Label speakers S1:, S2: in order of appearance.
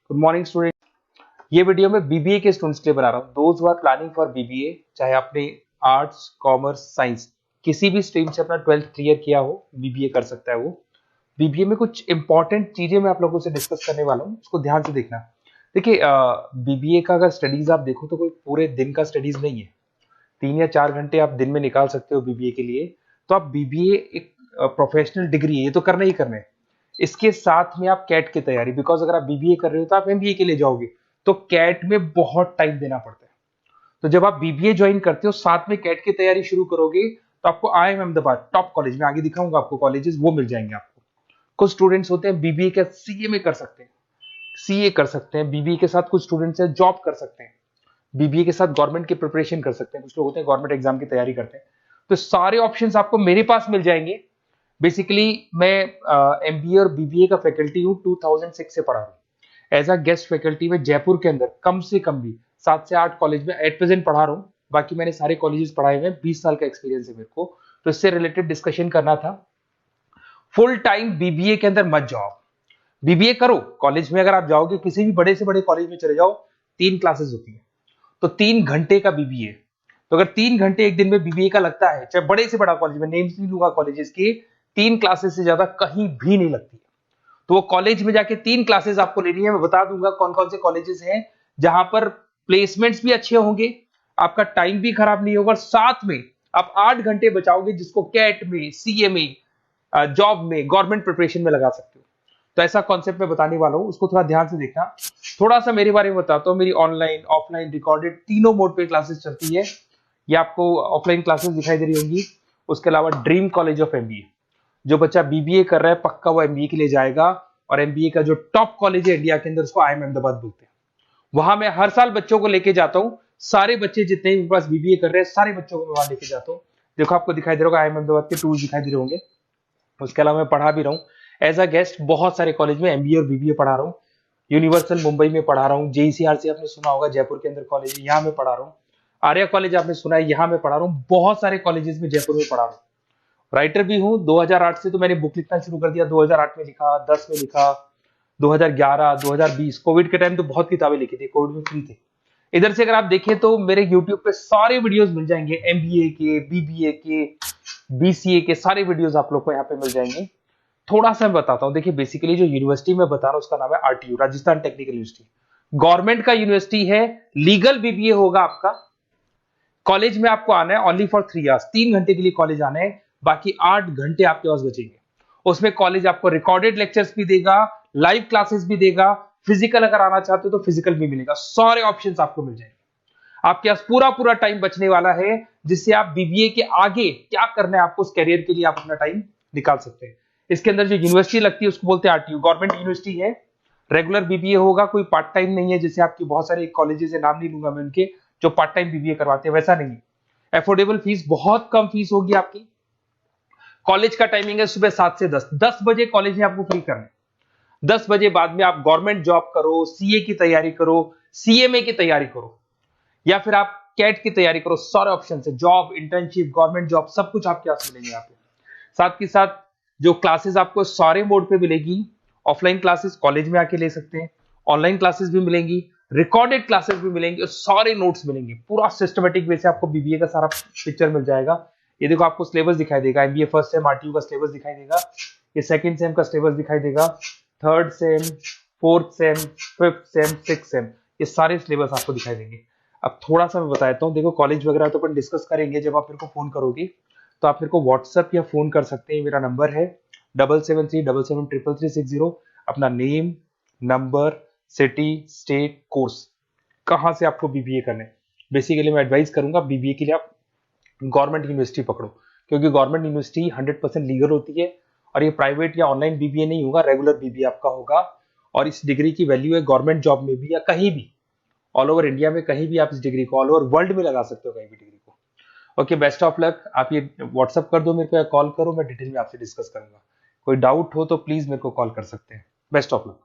S1: Good morning student. ये video मैं BBA के स्टूडेंट्स के लिए बना रहा हूँ। Those who are planning for BBA, चाहे आपने आर्ट्स, कॉमर्स, साइंस किसी भी स्ट्रीम से अपना 12th क्लियर किया हो, बीबीए कर सकता है वो। बीबीए में कुछ इंपॉर्टेंट चीजें मैं आप लोगों से डिस्कस करने वाला हूँ, उसको ध्यान से देखना। देखिए, बीबीए का अगर स्टडीज आप देखो तो कोई पूरे दिन का स्टडीज नहीं है। 3 या 4 घंटे आप दिन में निकाल सकते हो बीबीए के लिए। तो आप बीबीए एक प्रोफेशनल डिग्री है, ये तो करना ही करना है। इसके साथ में आप कैट की तैयारी, बिकॉज अगर आप बीबीए कर रहे हो तो आप एमबीए के लिए जाओगे, तो कैट में बहुत टाइम देना पड़ता है। तो जब आप बीबीए ज्वाइन करते हो, साथ में कैट की तैयारी शुरू करोगे, तो आपको आईआईएम अहमदाबाद टॉप कॉलेज में, आगे दिखाऊंगा आपको कॉलेजेस, वो मिल जाएंगे आपको। कुछ स्टूडेंट्स होते हैं बीबीए के सीए में कर सकते हैं, सीए कर सकते हैं बीबीए के साथ। कुछ स्टूडेंट्स हैं जॉब कर सकते हैं, बीबीए के साथ गवर्नमेंट की प्रिपरेशन कर सकते हैं। कुछ लोग होते हैं गवर्नमेंट एग्जाम की तैयारी करते हैं। तो सारे ऑप्शंस आपको मेरे पास मिल जाएंगे। बेसिकली मैं एमबीए और बीबीए का फैकल्टी हूँ, 2006 से पढ़ा रहा हूँ एज अ गेस्ट फैकल्टी में जयपुर के अंदर। कम से कम भी 7 से 8 कॉलेज में एट प्रेजेंट पढ़ा रहा हूँ। बाकी मैंने सारे कॉलेजेस पढ़ाए हुए हैं, 20 साल का एक्सपीरियंस है मेरे को। तो इससे रिलेटेड डिस्कशन करना था। फुल टाइम बीबीए के अंदर मत जाओ, बीबीए करो कॉलेज में। अगर आप जाओगे किसी भी बड़े से बड़े कॉलेज में चले जाओ, 3 क्लासेस होती है, तो 3 घंटे का बीबीए। तो अगर 3 घंटे एक दिन में बीबीए का लगता है, चाहे बड़े से बड़ा कॉलेज में, नेम्स नहीं लूंगा कॉलेजेस की, 3 क्लासेस से ज्यादा कहीं भी नहीं लगती है। तो वो कॉलेज में जाके 3 क्लासेस आपको लेनी है। मैं बता दूंगा कौन कौन से कॉलेजेस हैं जहां पर प्लेसमेंट्स भी अच्छे होंगे, आपका टाइम भी खराब नहीं होगा, और साथ में आप 8 घंटे बचाओगे, जिसको कैट में, सीए में, जॉब में, गवर्नमेंट प्रिपरेशन में लगा सकते हो। तो ऐसा कॉन्सेप्ट मैं बताने वाला हूँ, उसको थोड़ा ध्यान से देखना। थोड़ा सा मेरे बारे में बताता हूँ। मेरी ऑनलाइन, ऑफलाइन, रिकॉर्डेड तीनों मोड पे क्लासेस चलती है। ये आपको ऑफलाइन क्लासेस दिखाई दे रही होंगी। उसके अलावा ड्रीम कॉलेज ऑफ एमबीए, जो बच्चा बीबीए कर रहा है पक्का वो एमबीए के लिए जाएगा। और एमबीए का जो टॉप कॉलेज है इंडिया के अंदर, उसको आईआईएम अहमदाबाद बोलते हैं। वहां मैं हर साल बच्चों को लेके जाता हूँ। सारे बच्चे जितने मेरे पास बीबीए कर रहे हैं, सारे बच्चों को मैं वहां लेके जाता हूँ। देखो आपको दिखाई दे रहा होगा, आईआईएम अहमदाबाद के टूर्स दिखाई दे रहे होंगे। उसके अलावा मैं पढ़ा भी रहा हूँ एज अ गेस्ट बहुत सारे कॉलेज में, एमबीए और बीबीए पढ़ा रहा हूँ। यूनिवर्सल मुंबई में पढ़ा रहा हूँ, जेईसीआरसी आपने सुना होगा, जयपुर के अंदर कॉलेज है, यहाँ मैं पढ़ा रहा हूँ। आर्या कॉलेज आपने सुना है, यहाँ मैं पढ़ा रहा हूँ। बहुत सारे कॉलेजेस में जयपुर में पढ़ा रहा हूँ। राइटर भी हूँ। 2008 से तो मैंने बुक लिखना शुरू कर दिया। 2008 में लिखा, 10 में लिखा, 2011, 2020 कोविड के टाइम तो बहुत किताबें लिखी थी, कोविड में फ्री थे। इधर से अगर आप देखें तो मेरे यूट्यूब पे सारे वीडियोस मिल जाएंगे, एमबीए के, बीबीए के, बीसीए के सारे वीडियोस आप लोग को यहाँ पे मिल जाएंगे। थोड़ा सा मैं बताता हूँ। देखिए, बेसिकली जो यूनिवर्सिटी मैं बता रहा हूँ उसका नाम है RTU, Rajasthan technical university. Government का यूनिवर्सिटी है। लीगल बीबीए होगा आपका। कॉलेज में आपको आना है ओनली फॉर 3 आवर्स, 3 घंटे के लिए कॉलेज आना है। बाकी 8 घंटे आपके पास बचेंगे। उसमें कॉलेज आपको रिकॉर्डेड लेक्चर्स भी देगा, लाइव क्लासेस भी देगा, फिजिकल अगर आना चाहते हो तो फिजिकल भी मिलेगा। सारे ऑप्शंस आपको मिल जाएंगे। आपके पास पूरा पूरा टाइम बचने वाला है, जिससे आप बीबीए के आगे क्या करना है आपको, उस कैरियर के लिए आप अपना टाइम निकाल सकते हैं। इसके अंदर जो यूनिवर्सिटी लगती है उसको बोलते हैं आरटीयू, गवर्नमेंट यूनिवर्सिटी है। रेगुलर बीबीए होगा, कोई पार्ट टाइम नहीं है, जैसे आपकी बहुत सारे कॉलेजेस है, नाम नहीं लूंगा मैं उनके, जो पार्ट टाइम बीबीए करवाते हैं, वैसा नहीं है। एफोर्डेबल फीस, बहुत कम फीस होगी आपकी। कॉलेज का टाइमिंग है सुबह 7 से 10। 10 बजे कॉलेज में आपको फ्री करना है। 10 बजे बाद में आप गवर्नमेंट जॉब करो, सीए की तैयारी करो, सीएमए की तैयारी करो, या फिर आप कैट की तैयारी करो। सारे ऑप्शन है, जॉब, इंटर्नशिप, गवर्नमेंट जॉब, सब कुछ आपके पास मिलेंगे यहाँ पे। साथ के साथ जो क्लासेस आपको सारे मोड पे मिलेगी। ऑफलाइन क्लासेस कॉलेज में आके ले सकते हैं, ऑनलाइन क्लासेस भी मिलेंगी, रिकॉर्डेड क्लासेस भी मिलेंगी, और सारे नोट्स मिलेंगे। पूरा सिस्टमेटिक वे से आपको बीबीए का सारा पिक्चर मिल जाएगा। ये देखो आपको सिलेबस दिखाई देगा, एमबीए फर्स्ट सेम आरटीयू का सिलेबस दिखाई देगा, ये सेकंड सेम का सिलेबस दिखाई देगा, third same, fourth same, fifth sem, six same, ये सारे सिलेबस आपको दिखाई देंगे। अब थोड़ा सा मैं बता देता हूँ। देखो, कॉलेज वगैरह तो अपन डिस्कस करेंगे जब आप मेरे को फोन करोगे, तो आप मेरे को व्हाट्सएप या फोन कर सकते हैं। मेरा नंबर है 7737733360। अपना name, number, city, state, course, कहाँ से आपको बीबीए करना है। बेसिकली मैं एडवाइस करूंगा बीबीए के लिए आप गवर्नमेंट यूनिवर्सिटी पकड़ो, क्योंकि गवर्नमेंट यूनिवर्सिटी 100% लीगल होती है। और ये प्राइवेट या ऑनलाइन बीबीए नहीं होगा, रेगुलर बीबीए आपका होगा। और इस डिग्री की वैल्यू है गवर्नमेंट जॉब में भी, या कहीं भी ऑल ओवर इंडिया में, कहीं भी आप इस डिग्री को, ऑल ओवर वर्ल्ड में लगा सकते हो कहीं भी डिग्री को। Okay, best of luck. आप ये व्हाट्सअप कर दो मेरे को या कॉल करो, मैं डिटेल में आपसे डिस्कस करूंगा। कोई डाउट हो तो प्लीज मेरे को कॉल कर सकते हैं। Best of luck.